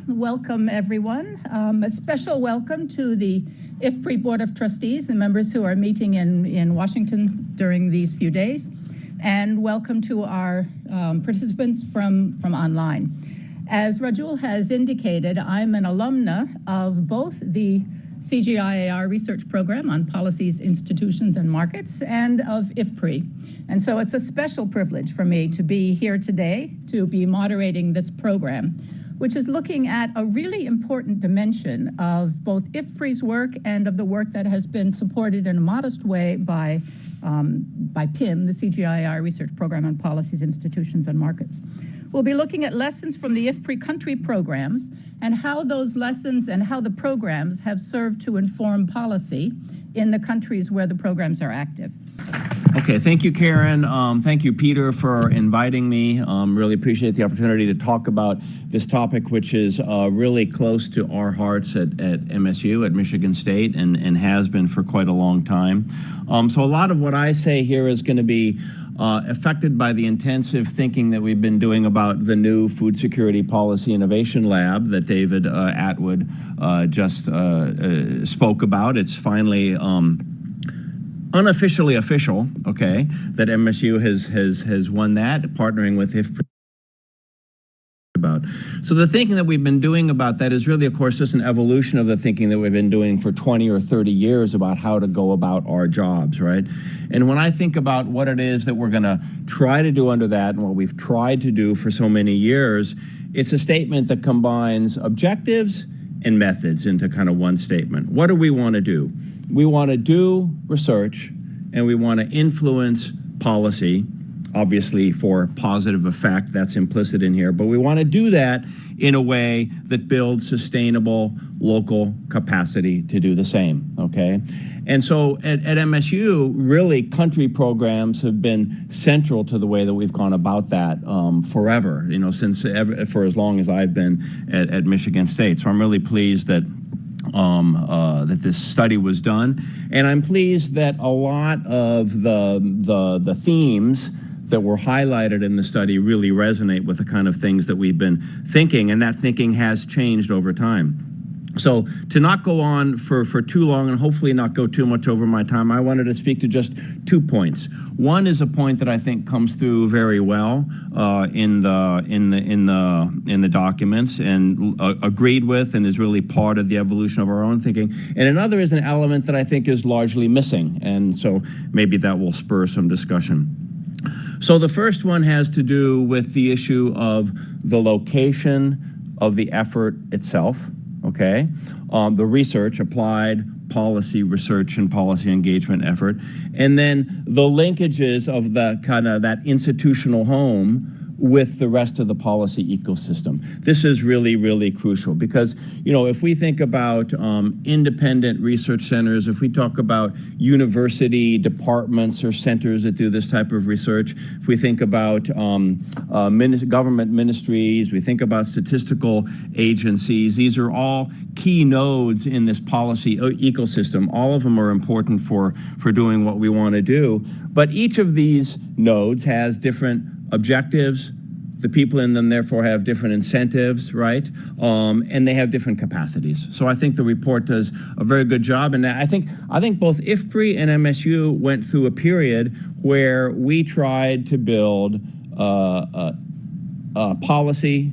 welcome everyone. A special welcome to the IFPRI Board of Trustees and members who are meeting in Washington during these few days, and welcome to our participants from online. As Rajul has indicated, I'm an alumna of both the CGIAR research program on policies, institutions, and markets, and of IFPRI. And so it's a special privilege for me to be here today to be moderating this program, which is looking at a really important dimension of both IFPRI's work and of the work that has been supported in a modest way by PIM, the CGIAR research program on policies, institutions, and markets. We'll be looking at lessons from the IFPRI country programs and how those lessons and how the programs have served to inform policy in the countries where the programs are active. Okay, thank you, Karen. Thank you, Peter, for inviting me. Really appreciate the opportunity to talk about this topic, which is really close to our hearts at MSU, at Michigan State, and has been for quite a long time. So a lot of what I say here is going to be affected by the intensive thinking that we've been doing about the new Food Security Policy Innovation Lab that David Atwood just spoke about. It's finally unofficially official, okay, that MSU has won that, partnering with IFPRI. So the thinking that we've been doing about that is really, of course, just an evolution of the thinking that we've been doing for 20 or 30 years about how to go about our jobs, right? And when I think about what it is that we're going to try to do under that and what we've tried to do for so many years, it's a statement that combines objectives and methods into kind of one statement. What do we want to do? We want to do research and we want to influence policy, obviously for positive effect, that's implicit in here, but we want to do that in a way that builds sustainable local capacity to do the same, okay? And so at MSU, really country programs have been central to the way that we've gone about that forever, you know, for as long as I've been at Michigan State. So I'm really pleased that that this study was done, and I'm pleased that a lot of the themes that were highlighted in the study really resonate with the kind of things that we've been thinking, and that thinking has changed over time. So to not go on for too long and hopefully not go too much over my time, I wanted to speak to just 2 points. One is a point that I think comes through very well in the documents and agreed with and is really part of the evolution of our own thinking. And another is an element that I think is largely missing, and so maybe that will spur some discussion. So the first one has to do with the issue of the location of the effort itself, okay? The research, applied policy research and policy engagement effort, and then the linkages of the kind of that institutional home with the rest of the policy ecosystem. This is really, really crucial because, you know, if we think about independent research centers, if we talk about university departments or centers that do this type of research, if we think about government ministries, we think about statistical agencies, these are all key nodes in this policy ecosystem. All of them are important for doing what we want to do, but each of these nodes has different objectives. The people in them therefore have different incentives, right? And they have different capacities. So I think the report does a very good job, and I think both IFPRI and MSU went through a period where we tried to build policy,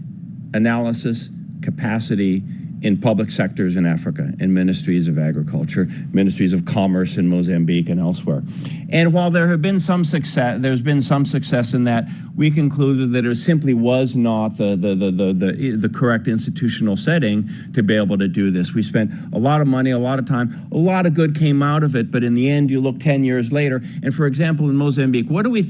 analysis, capacity in public sectors in Africa, in ministries of agriculture, ministries of commerce in Mozambique and elsewhere. And while there's been some success in that, we concluded that it simply was not the correct institutional setting to be able to do this. We spent a lot of money, a lot of time, a lot of good came out of it, but in the end, you look 10 years later, and for example, in Mozambique, what do we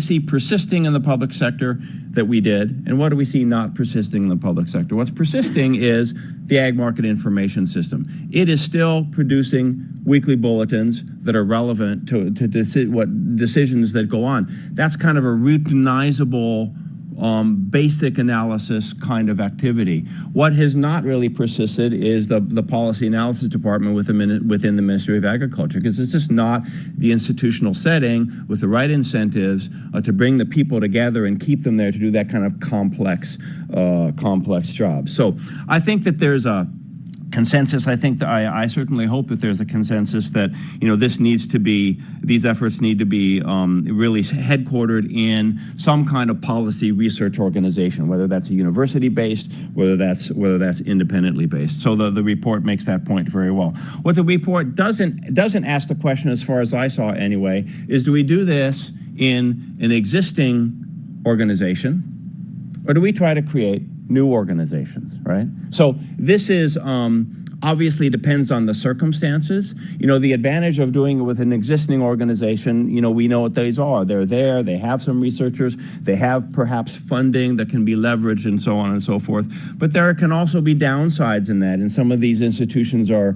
see persisting in the public sector that we did, and what do we see not persisting in the public sector? What's persisting is the Ag Market Information System. It is still producing weekly bulletins that are relevant to what decisions that go on. That's kind of a routinizable basic analysis kind of activity. What has not really persisted is the policy analysis department within the Ministry of Agriculture, because it's just not the institutional setting with the right incentives to bring the people together and keep them there to do that kind of complex job. So I think that there's a consensus. I think that I certainly hope that there's a consensus that, you know, these efforts need to be really headquartered in some kind of policy research organization, whether that's a university based, whether that's independently based. So the report makes that point very well. What the report doesn't ask the question, as far as I saw anyway, is do we do this in an existing organization, or do we try to create new organizations, right? So this is obviously depends on the circumstances. You know, the advantage of doing it with an existing organization, you know, we know what these are. They're there, they have some researchers, they have perhaps funding that can be leveraged and so on and so forth. But there can also be downsides in that, and some of these institutions are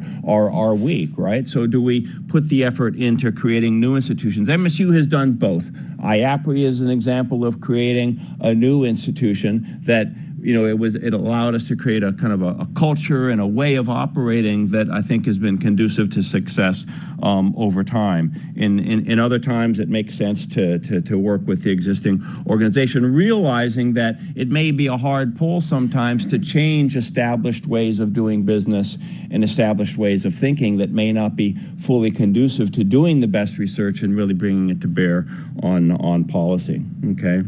weak, right? So do we put the effort into creating new institutions? MSU has done both. IFPRI is an example of creating a new institution that, you know, it allowed us to create a kind of a culture and a way of operating that I think has been conducive to success over time. In other times, it makes sense to work with the existing organization, realizing that it may be a hard pull sometimes to change established ways of doing business and established ways of thinking that may not be fully conducive to doing the best research and really bringing it to bear on policy. Okay.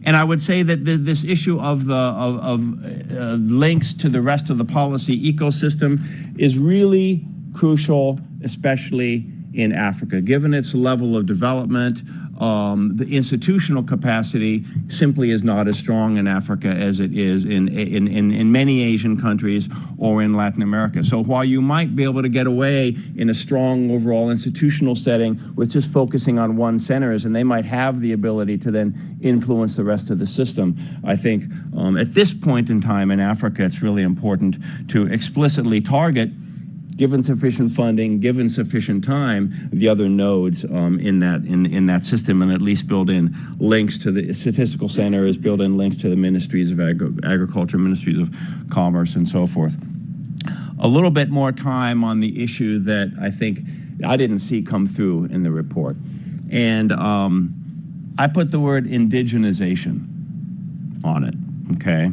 And I would say that this issue of links to the rest of the policy ecosystem is really crucial, especially in Africa. Given its level of development, the institutional capacity simply is not as strong in Africa as it is in many Asian countries or in Latin America. So while you might be able to get away in a strong overall institutional setting with just focusing on one centers, and they might have the ability to then influence the rest of the system, I think at this point in time in Africa, it's really important to explicitly target, given sufficient funding, given sufficient time, the other nodes in that system, and at least build in links to the statistical centers, build in links to the ministries of agriculture, ministries of commerce, and so forth. A little bit more time on the issue that I think I didn't see come through in the report. And I put the word indigenization on it, okay?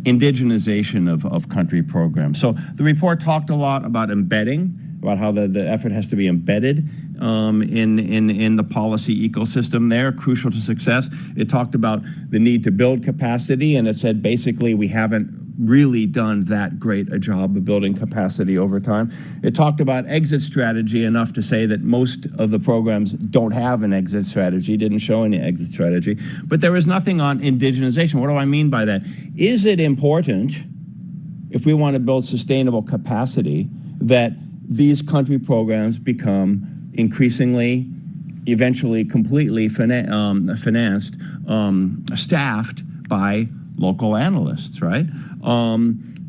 Indigenization of country programs. So the report talked a lot about embedding, about how the effort has to be embedded in the policy ecosystem there, crucial to success. It talked about the need to build capacity, and it said basically we haven't really done that great a job of building capacity over time. It talked about exit strategy enough to say that most of the programs don't have an exit strategy, didn't show any exit strategy, but there was nothing on indigenization. What do I mean by that? Is it important, if we want to build sustainable capacity, that these country programs become increasingly, eventually completely financed, staffed by local analysts, right?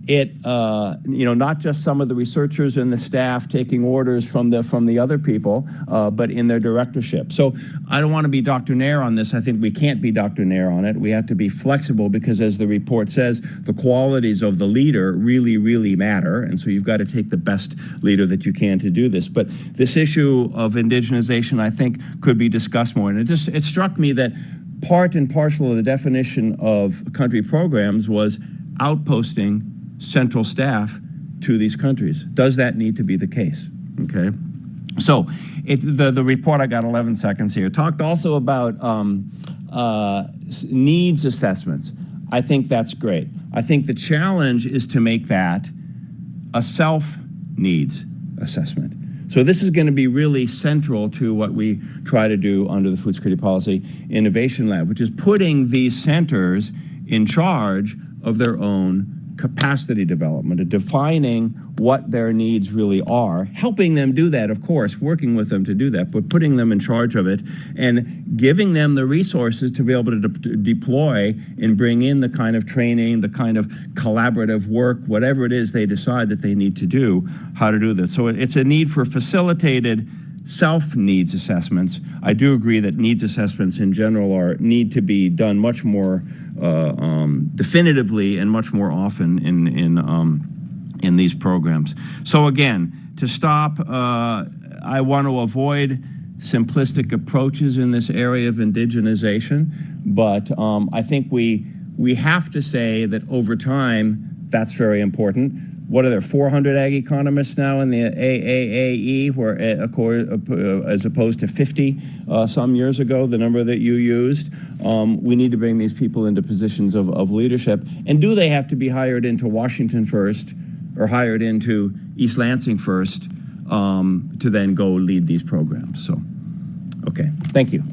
You know, not just some of the researchers and the staff taking orders from the other people, but in their directorship. So I don't want to be doctrinaire on this. I think we can't be doctrinaire on it. We have to be flexible because, as the report says, the qualities of the leader really, really matter. And so you've got to take the best leader that you can to do this. But this issue of indigenization, I think, could be discussed more. And it struck me that part and parcel of the definition of country programs was outposting central staff to these countries. Does that need to be the case? Okay. So the report, I got 11 seconds here, talked also about needs assessments. I think that's great. I think the challenge is to make that a self-needs assessment. So this is going to be really central to what we try to do under the Food Security Policy Innovation Lab, which is putting these centers in charge of their own capacity development, of defining what their needs really are, helping them do that, of course, working with them to do that, but putting them in charge of it and giving them the resources to be able to deploy and bring in the kind of training, the kind of collaborative work, whatever it is they decide that they need to do, how to do this. So it's a need for facilitated self-needs assessments. I do agree that needs assessments in general need to be done much more definitively and much more often in these programs. So again, to stop, I want to avoid simplistic approaches in this area of indigenization, but I think we have to say that over time, that's very important. What are there, 400 ag economists now in the AAAE, where, as opposed to 50 some years ago, the number that you used? We need to bring these people into positions of leadership. And do they have to be hired into Washington first or hired into East Lansing first to then go lead these programs? So, okay, thank you.